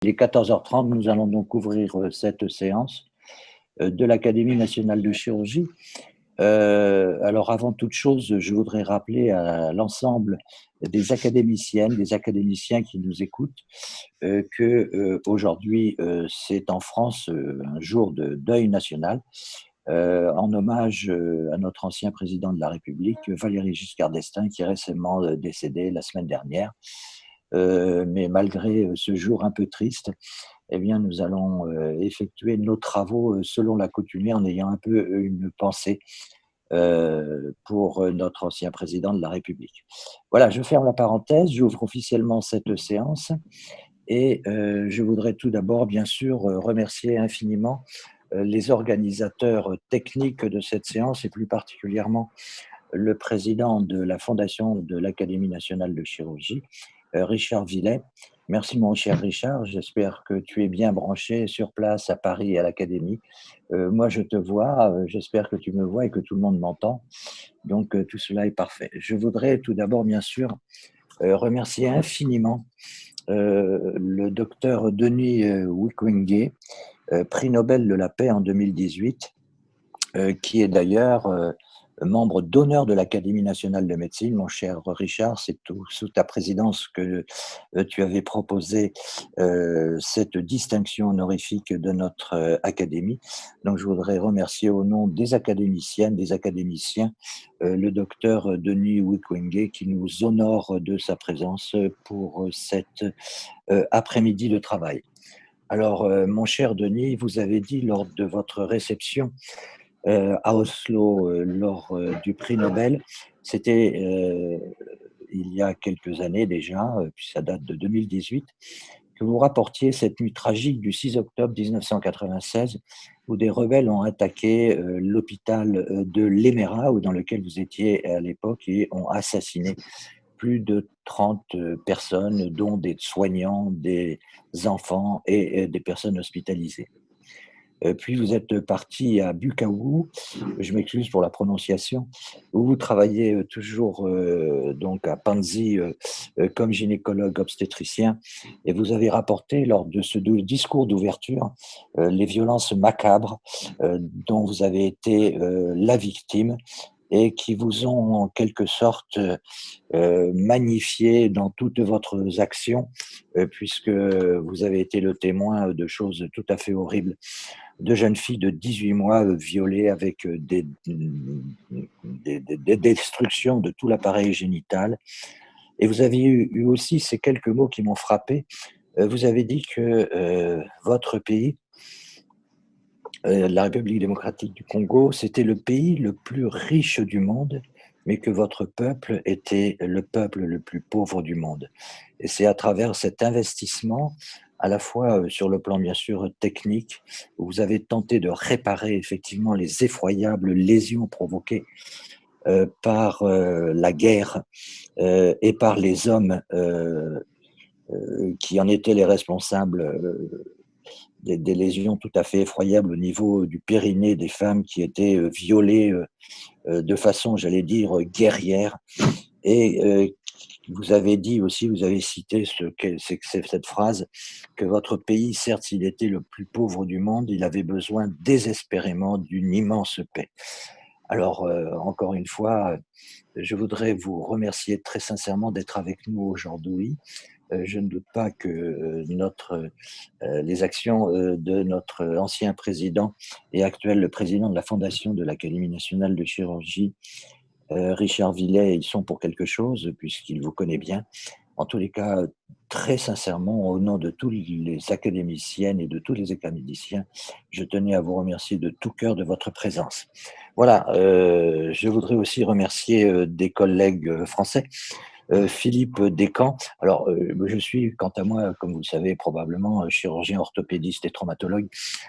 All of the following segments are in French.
Il est 14h30, nous allons donc ouvrir cette séance de l'Académie nationale de chirurgie. Alors avant toute chose, je voudrais rappeler à l'ensemble des académiciennes, des académiciens qui nous écoutent, que aujourd'hui c'est en France un jour de deuil national en hommage à notre ancien président de la République, Valéry Giscard d'Estaing, qui est récemment décédé la semaine dernière. Mais malgré ce jour un peu triste, eh bien, nous allons effectuer nos travaux selon la coutume, en ayant un peu une pensée pour notre ancien président de la République. Voilà, je ferme la parenthèse, j'ouvre officiellement cette séance et je voudrais tout d'abord, bien sûr, remercier infiniment les organisateurs techniques de cette séance et plus particulièrement le président de la fondation de l'Académie nationale de chirurgie, Richard Villet. Merci mon cher Richard, j'espère que tu es bien branché sur place à Paris à l'Académie. Moi je te vois, j'espère que tu me vois et que tout le monde m'entend. Donc tout cela est parfait. Je voudrais tout d'abord bien sûr remercier infiniment le docteur Denis Mukwege, prix Nobel de la paix en 2018, qui est d'ailleurs membre d'honneur de l'Académie nationale de médecine. Mon cher Richard, c'est sous ta présidence que tu avais proposé cette distinction honorifique de notre Académie. Donc je voudrais remercier au nom des académiciennes, des académiciens, le docteur Denis Mukwege qui nous honore de sa présence pour cet après-midi de travail. Alors, mon cher Denis, vous avez dit lors de votre réception à Oslo lors du prix Nobel. C'était il y a quelques années déjà, puis ça date de 2018, que vous rapportiez cette nuit tragique du 6 octobre 1996 où des rebelles ont attaqué l'hôpital de l'Emera, dans lequel vous étiez à l'époque, et ont assassiné plus de 30 personnes, dont des soignants, des enfants et des personnes hospitalisées. Puis vous êtes parti à Bukavu, je m'excuse pour la prononciation, où vous travaillez toujours donc à Panzi comme gynécologue obstétricien, et vous avez rapporté lors de ce discours d'ouverture les violences macabres dont vous avez été la victime et qui vous ont en quelque sorte magnifié dans toutes votre actions, puisque vous avez été le témoin de choses tout à fait horribles, de jeunes filles de 18 mois violées avec des destructions de tout l'appareil génital. Et vous avez eu aussi ces quelques mots qui m'ont frappé. Vous avez dit que votre pays, la République démocratique du Congo, c'était le pays le plus riche du monde, mais que votre peuple était le peuple le plus pauvre du monde. Et c'est à travers cet investissement, à la fois sur le plan bien sûr technique, où vous avez tenté de réparer effectivement les effroyables lésions provoquées par la guerre et par les hommes qui en étaient les responsables, des lésions tout à fait effroyables au niveau du périnée des femmes qui étaient violées de façon, j'allais dire, guerrière. Et vous avez dit aussi, vous avez cité cette phrase, que votre pays, certes, s'il était le plus pauvre du monde, il avait besoin désespérément d'une immense paix. Alors, encore une fois, je voudrais vous remercier très sincèrement d'être avec nous aujourd'hui. Je ne doute pas que les actions de notre ancien président et actuel le président de la fondation de l'Académie nationale de chirurgie, Richard Villet, ils sont pour quelque chose, puisqu'il vous connaît bien. En tous les cas, très sincèrement, au nom de tous les académiciennes et de tous les académiciens, je tenais à vous remercier de tout cœur de votre présence. Voilà, je voudrais aussi remercier des collègues français. Philippe Descamps. Alors, je suis, quant à moi, comme vous le savez probablement, chirurgien orthopédiste et traumatologue.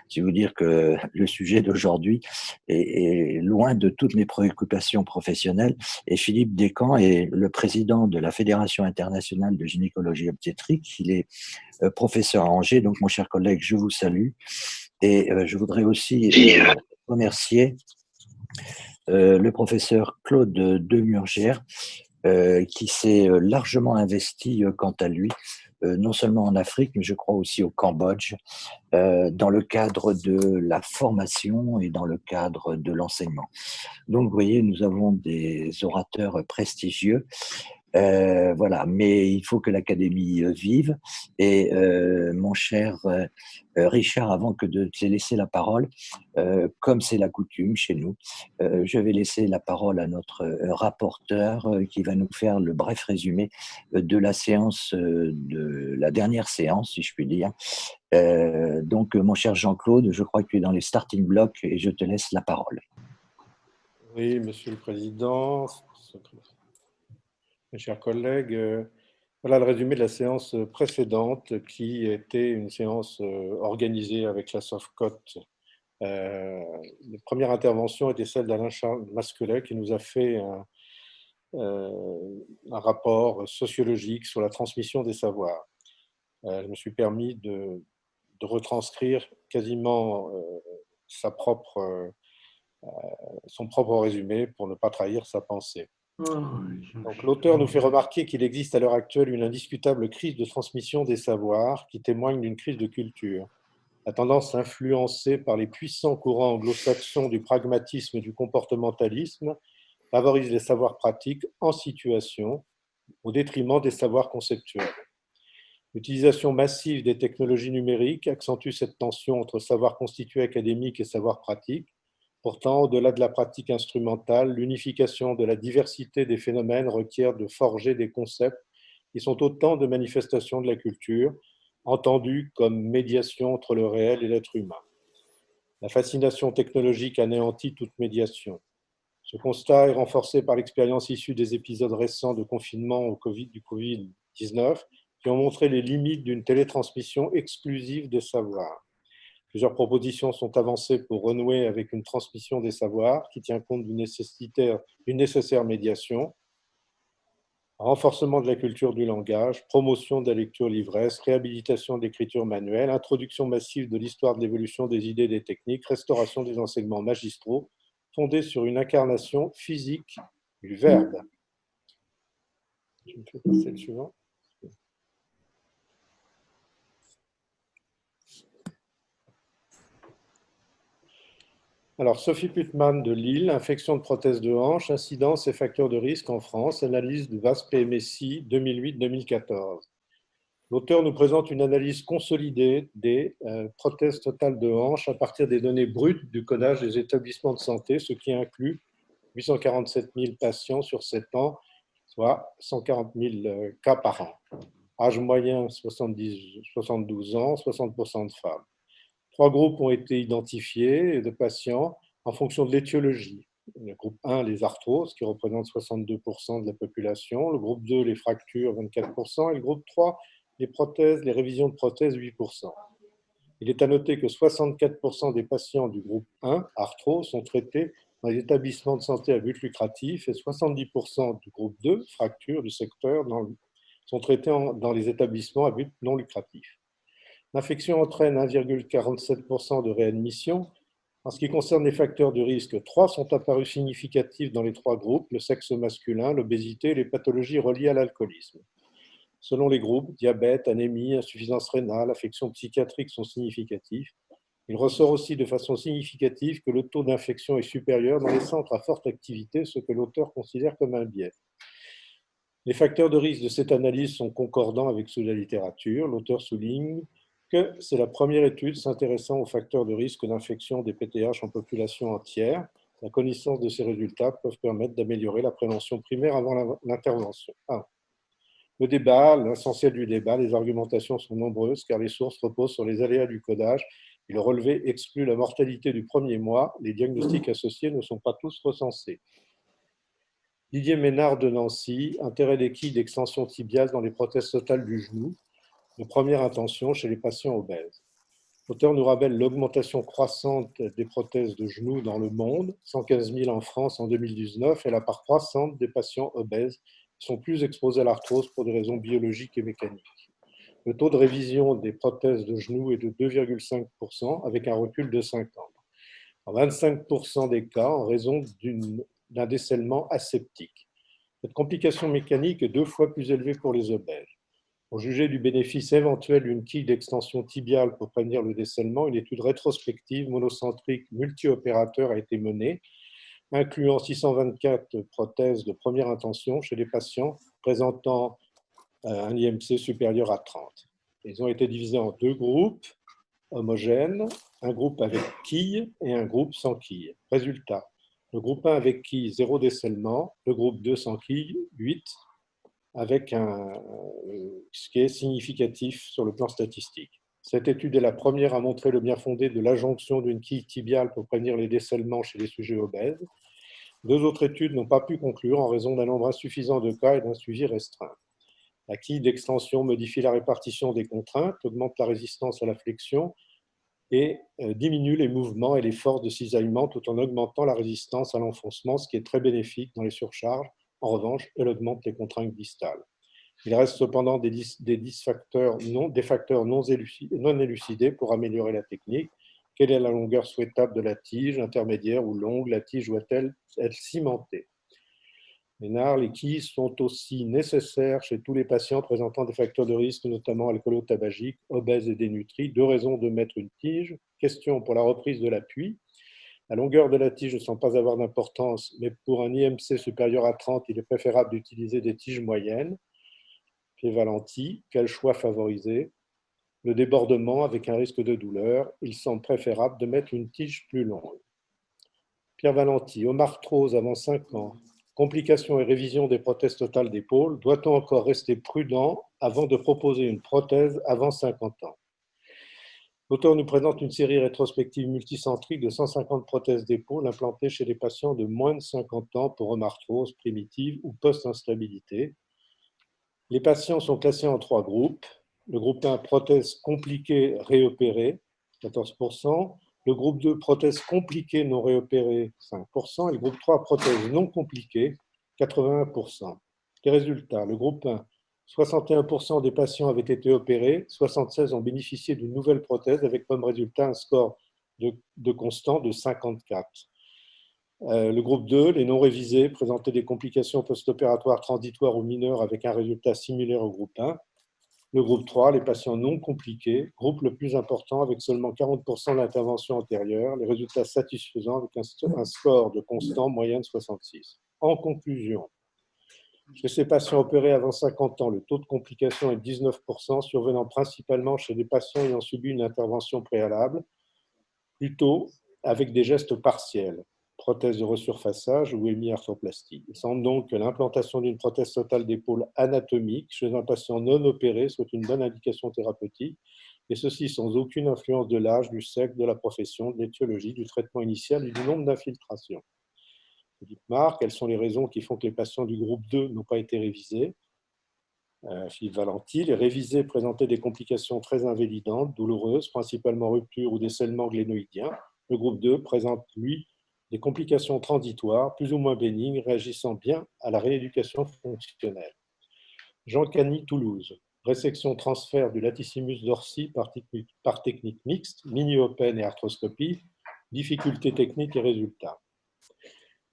C'est vous dire que le sujet d'aujourd'hui est loin de toutes mes préoccupations professionnelles. Et Philippe Descamps est le président de la Fédération internationale de gynécologie obstétrique. Il est professeur à Angers. Donc, mon cher collègue, je vous salue. Et je voudrais aussi remercier le professeur Claude Demurgère, qui s'est largement investi, quant à lui, non seulement en Afrique, mais je crois aussi au Cambodge, dans le cadre de la formation et dans le cadre de l'enseignement. Donc, vous voyez, nous avons des orateurs prestigieux. Voilà, mais il faut que l'académie vive. Et mon cher Richard, avant que de te laisser la parole, comme c'est la coutume chez nous, je vais laisser la parole à notre rapporteur qui va nous faire le bref résumé de la séance, de la dernière séance, si je puis dire. Donc, mon cher Jean-Claude, je crois que tu es dans les starting blocks et je te laisse la parole. Oui, Monsieur le Président, mes chers collègues, voilà le résumé de la séance précédente qui était une séance organisée avec la Softcote. La première intervention était celle d'Alain-Charles Masquelet qui nous a fait un rapport sociologique sur la transmission des savoirs. Je me suis permis de retranscrire quasiment son propre résumé pour ne pas trahir sa pensée. Donc, l'auteur nous fait remarquer qu'il existe à l'heure actuelle une indiscutable crise de transmission des savoirs qui témoigne d'une crise de culture. La tendance influencée par les puissants courants anglo-saxons du pragmatisme et du comportementalisme favorise les savoirs pratiques en situation au détriment des savoirs conceptuels. L'utilisation massive des technologies numériques accentue cette tension entre savoir constitué académique et savoir pratique. Pourtant, au-delà de la pratique instrumentale, l'unification de la diversité des phénomènes requiert de forger des concepts qui sont autant de manifestations de la culture, entendues comme médiation entre le réel et l'être humain. La fascination technologique anéantit toute médiation. Ce constat est renforcé par l'expérience issue des épisodes récents de confinement du Covid-19 qui ont montré les limites d'une télétransmission exclusive des savoirs. Plusieurs propositions sont avancées pour renouer avec une transmission des savoirs qui tient compte d'une nécessaire médiation, renforcement de la culture du langage, promotion de la lecture livresse, réhabilitation de l'écriture manuelle, introduction massive de l'histoire de l'évolution des idées et des techniques, restauration des enseignements magistraux fondés sur une incarnation physique du verbe. Je me fais passer le suivant. Alors, Sophie Putman de Lille, infection de prothèse de hanche, incidence et facteurs de risque en France, analyse du VASP-MSI 2008-2014. L'auteur nous présente une analyse consolidée des prothèses totales de hanche à partir des données brutes du codage des établissements de santé, ce qui inclut 847 000 patients sur 7 ans, soit 140 000 cas par an. Âge moyen 72 ans, 60% de femmes. 3 groupes ont été identifiés de patients en fonction de l'étiologie. Le groupe 1, les arthroses, qui représentent 62% de la population. Le groupe 2, les fractures, 24%. Et le groupe 3, les prothèses, les révisions de prothèses, 8%. Il est à noter que 64% des patients du groupe 1, arthrose, sont traités dans les établissements de santé à but lucratif et 70% du groupe 2, fractures du secteur, sont traités dans les établissements à but non lucratif. L'infection entraîne 1,47% de réadmission. En ce qui concerne les facteurs de risque, 3 sont apparus significatifs dans les 3 groupes, le sexe masculin, l'obésité et les pathologies reliées à l'alcoolisme. Selon les groupes, diabète, anémie, insuffisance rénale, affections psychiatriques sont significatifs. Il ressort aussi de façon significative que le taux d'infection est supérieur dans les centres à forte activité, ce que l'auteur considère comme un biais. Les facteurs de risque de cette analyse sont concordants avec ceux de la littérature. L'auteur souligne que c'est la première étude s'intéressant aux facteurs de risque d'infection des PTH en population entière. La connaissance de ces résultats peut permettre d'améliorer la prévention primaire avant l'intervention. Le débat, l'essentiel du débat, les argumentations sont nombreuses car les sources reposent sur les aléas du codage et le relevé exclut la mortalité du premier mois. Les diagnostics associés ne sont pas tous recensés. Didier Ménard de Nancy, intérêt liquide d'extension tibiale dans les prothèses totales du genou, de première intention chez les patients obèses. L'auteur nous rappelle l'augmentation croissante des prothèses de genoux dans le monde, 115 000 en France en 2019, et la part croissante des patients obèses qui sont plus exposés à l'arthrose pour des raisons biologiques et mécaniques. Le taux de révision des prothèses de genoux est de 2,5% avec un recul de 5 ans. En 25% des cas, en raison d'un décèlement aseptique. Cette complication mécanique est 2 fois plus élevée pour les obèses. Pour juger du bénéfice éventuel d'une quille d'extension tibiale pour prévenir le décèlement, une étude rétrospective monocentrique multi-opérateur a été menée, incluant 624 prothèses de première intention chez les patients présentant un IMC supérieur à 30. Ils ont été divisés en deux groupes homogènes, un groupe avec quille et un groupe sans quille. Résultat, le groupe 1 avec quille, 0 décèlement, le groupe 2 sans quille, 8, avec ce qui est significatif sur le plan statistique. Cette étude est la première à montrer le bien fondé de l'adjonction d'une quille tibiale pour prévenir les décèlements chez les sujets obèses. Deux autres études n'ont pas pu conclure en raison d'un nombre insuffisant de cas et d'un suivi restreint. La quille d'extension modifie la répartition des contraintes, augmente la résistance à la flexion et diminue les mouvements et les forces de cisaillement tout en augmentant la résistance à l'enfoncement, ce qui est très bénéfique dans les surcharges. En revanche, elle augmente les contraintes distales. Il reste cependant des facteurs non élucidés pour améliorer la technique. Quelle est la longueur souhaitable de la tige, intermédiaire ou longue? La tige doit-elle être cimentée? Les quilles sont aussi nécessaires chez tous les patients présentant des facteurs de risque, notamment alcoolo-tabagiques, obèses et dénutris. Deux raisons de mettre une tige. Question pour la reprise de l'appui. La longueur de la tige ne semble pas avoir d'importance, mais pour un IMC supérieur à 30, il est préférable d'utiliser des tiges moyennes. Pied Valenti, quel choix favoriser? Le débordement avec un risque de douleur, il semble préférable de mettre une tige plus longue. Pierre Valenti, omarthrose avant 5 ans, complications et révision des prothèses totales d'épaule, doit-on encore rester prudent avant de proposer une prothèse avant 50 ans? L'auteur nous présente une série rétrospective multicentrique de 150 prothèses d'épaule implantées chez les patients de moins de 50 ans pour omarthrose primitive ou post-instabilité. Les patients sont classés en 3 groupes. Le groupe 1, prothèse compliquée réopérée, 14%. Le groupe 2, prothèse compliquée non réopérée, 5%. Et le groupe 3, prothèse non compliquée, 81%. Les résultats, le groupe 1, 61% des patients avaient été opérés, 76 ont bénéficié d'une nouvelle prothèse avec comme résultat un score de constant de 54. Le groupe 2, les non révisés, présentaient des complications post-opératoires transitoires ou mineures avec un résultat similaire au groupe 1. Le groupe 3, les patients non compliqués, groupe le plus important avec seulement 40% de l'intervention antérieure, les résultats satisfaisants avec un score de constant moyenne 66. En conclusion, chez ces patients opérés avant 50 ans, le taux de complication est de 19%, survenant principalement chez des patients ayant subi une intervention préalable, plutôt avec des gestes partiels, prothèse de resurfaçage ou hémiarthroplastie. Il semble donc que l'implantation d'une prothèse totale d'épaule anatomique chez un patient non opéré soit une bonne indication thérapeutique, et ceci sans aucune influence de l'âge, du sexe, de la profession, de l'étiologie, du traitement initial et du nombre d'infiltrations. Philippe Marc, quelles sont les raisons qui font que les patients du groupe 2 n'ont pas été révisés? Philippe Valenti, les révisés présentaient des complications très invalidantes, douloureuses, principalement rupture ou décèlement glénoïdien. Le groupe 2 présente, lui, des complications transitoires, plus ou moins bénignes, réagissant bien à la rééducation fonctionnelle. Jean Cany, Toulouse, résection transfert du latissimus dorsi par technique mixte, mini-open et arthroscopie, difficultés techniques et résultats.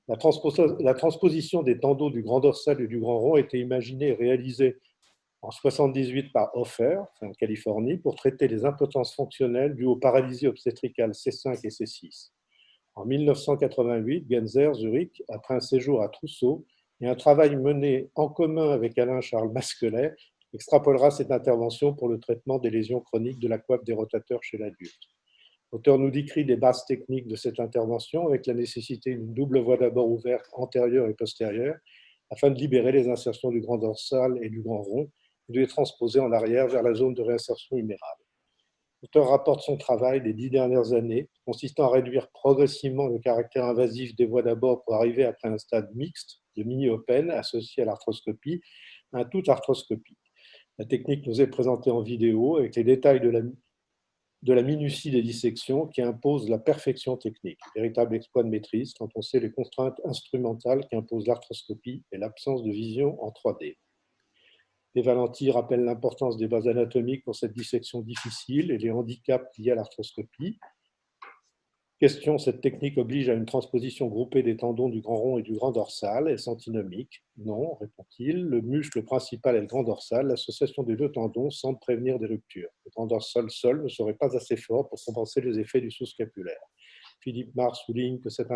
La transposition des tendons du grand dorsal et du grand rond a été imaginée et réalisée en 1978 par Hofer, en Californie, pour traiter les impotences fonctionnelles dues aux paralysies obstétricales C5 et C6. En 1988, Genzer, Zurich, après un séjour à Trousseau et un travail mené en commun avec Alain-Charles Masquelet, extrapolera cette intervention pour le traitement des lésions chroniques de la coiffe des rotateurs chez l'adulte. L'auteur nous décrit les bases techniques de cette intervention avec la nécessité d'une double voie d'abord ouverte antérieure et postérieure afin de libérer les insertions du grand dorsal et du grand rond et de les transposer en arrière vers la zone de réinsertion humérale. L'auteur rapporte son travail des 10 dernières années, consistant à réduire progressivement le caractère invasif des voies d'abord pour arriver après un stade mixte de mini-open associé à l'arthroscopie, à un tout arthroscopique. La technique nous est présentée en vidéo avec les détails de la minutie des dissections qui impose la perfection technique. Véritable exploit de maîtrise quand on sait les contraintes instrumentales qu'impose l'arthroscopie et l'absence de vision en 3D. Et Valenti rappelle l'importance des bases anatomiques pour cette dissection difficile et les handicaps liés à l'arthroscopie. Question, cette technique oblige à une transposition groupée des tendons du grand rond et du grand dorsal. Est-ce antinomique? Non, répond-il. Le muscle principal est le grand dorsal. L'association des deux tendons semble prévenir des ruptures. Le grand dorsal seul ne serait pas assez fort pour compenser les effets du sous-scapulaire. Philippe Marr souligne que cette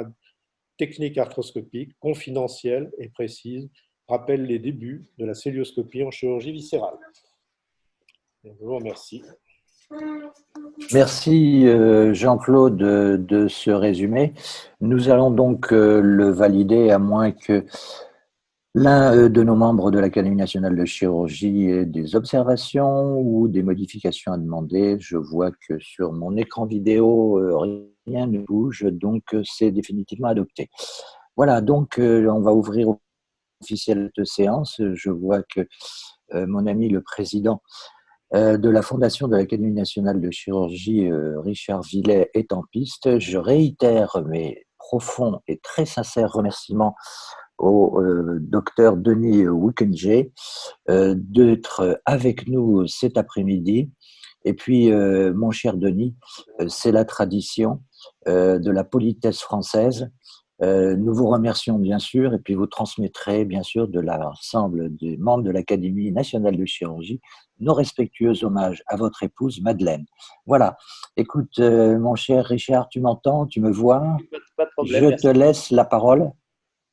technique arthroscopique, confidentielle et précise, rappelle les débuts de la cœlioscopie en chirurgie viscérale. Je vous remercie. Merci Jean-Claude de ce résumé. Nous allons donc le valider à moins que l'un de nos membres de l'Académie nationale de chirurgie ait des observations ou des modifications à demander. Je vois que sur mon écran vidéo, rien ne bouge, donc c'est définitivement adopté. Voilà, donc on va ouvrir officiellement cette séance. Je vois que mon ami le président de la Fondation de l'Académie nationale de chirurgie, Richard Villet, est en piste. Je réitère mes profonds et très sincères remerciements au docteur Denis Wickenger d'être avec nous cet après-midi. Et puis, mon cher Denis, c'est la tradition de la politesse française. Nous vous remercions bien sûr, et puis vous transmettrez bien sûr de l'ensemble des membres de l'Académie nationale de chirurgie nos respectueux hommages à votre épouse Madeleine. Voilà. Écoute, mon cher Richard, tu m'entends, tu me vois? Pas de problème. Je te laisse la parole.